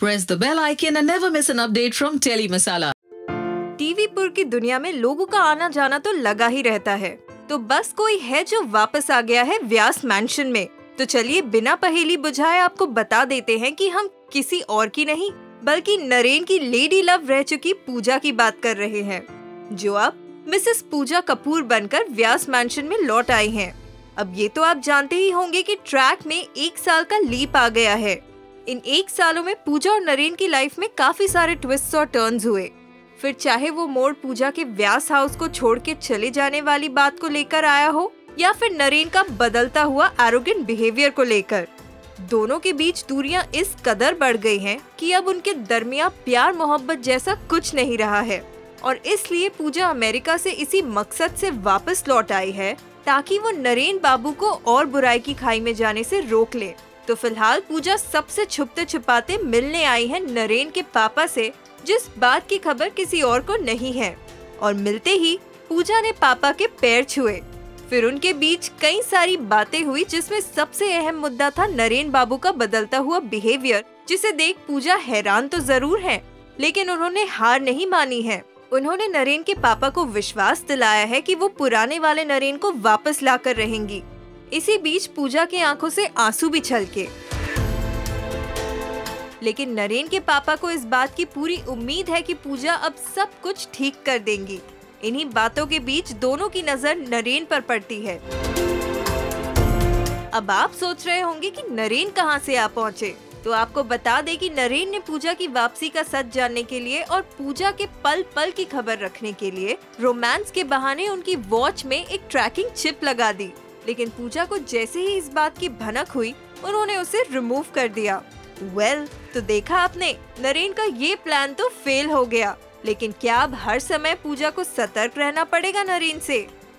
Press the bell icon and never miss an update from Teli Masala. टीवीपुर की दुनिया में लोगों का आना जाना तो लगा ही रहता है, तो बस कोई है जो वापस आ गया है व्यास मैंशन में। तो चलिए बिना पहेली बुझाए आपको बता देते हैं कि हम किसी और की नहीं बल्कि नरेन की लेडी लव रह चुकी पूजा की बात कर रहे हैं, जो अब मिसेस पूजा कपूर बनकर व्यास मैंशन में लौट आई हैं। अब ये तो आप जानते ही होंगे कि ट्रैक में 1 साल का लीप आ गया है। इन 1 सालों में पूजा और नरेन की लाइफ में काफी सारे ट्विस्ट्स और टर्न्स हुए। फिर चाहे वो मोड़ पूजा के व्यास हाउस को छोड़ के चले जाने वाली बात को लेकर आया हो या फिर नरेन का बदलता हुआ एरोगेंट बिहेवियर को लेकर, दोनों के बीच दूरियां इस कदर बढ़ गई हैं कि अब उनके दरमियां प्यार मोहब्बत जैसा कुछ नहीं रहा है। और इसलिए पूजा अमेरिका से इसी मकसद से वापस लौट आई है ताकि वो नरेन बाबू को और बुराई की खाई में जाने से रोक ले। तो फिलहाल पूजा सबसे छुपते छुपाते मिलने आई है नरेन के पापा से, जिस बात की खबर किसी और को नहीं है। और मिलते ही पूजा ने पापा के पैर छुए। फिर उनके बीच कई सारी बातें हुई, जिसमें सबसे अहम मुद्दा था नरेन बाबू का बदलता हुआ बिहेवियर, जिसे देख पूजा हैरान तो जरूर है, लेकिन उन्होंने हार नहीं मानी है। उन्होंने नरेन के पापा को विश्वास दिलाया है कि वो पुराने वाले नरेन को वापस लाकर रहेंगी। इसी बीच पूजा की आंखों से आंसू भी छलके, लेकिन नरेन के पापा को इस बात की पूरी उम्मीद है कि पूजा अब सब कुछ ठीक कर देंगी। इन्हीं बातों के बीच दोनों की नजर नरेन पर पड़ती है। अब आप सोच रहे होंगे कि नरेन कहां से आ पहुंचे, तो आपको बता दें कि नरेन ने पूजा की वापसी का सच जानने के लिए और पूजा के पल पल की खबर रखने के लिए रोमांस के बहाने उनकी वॉच में एक ट्रैकिंग चिप लगा दी। लेकिन पूजा को जैसे ही इस बात की भनक हुई, उन्होंने उसे रिमूव कर दिया। तो देखा आपने, नरेन का ये प्लान तो फेल हो गया। लेकिन क्या अब हर समय पूजा को सतर्क रहना पड़ेगा नरेन से?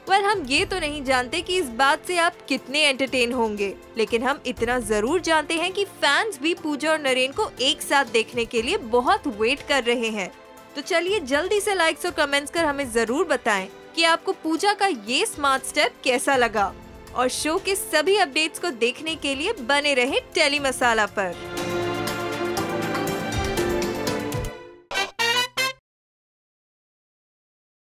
हम ये तो नहीं जानते कि इस बात से आप कितने एंटरटेन होंगे, लेकिन हम इतना जरूर जानते हैं कि फैंस भी पूजा और नरेन को एक साथ देखने के लिए बहुत वेट कर रहे हैं। तो चलिए जल्दी से लाइक्स और कमेंट्स कर हमें जरूर बताएं कि आपको पूजा का ये स्मार्ट स्टेप कैसा लगा। और शो के सभी अपडेट्स को देखने के लिए बने रहे टेली मसाला पर।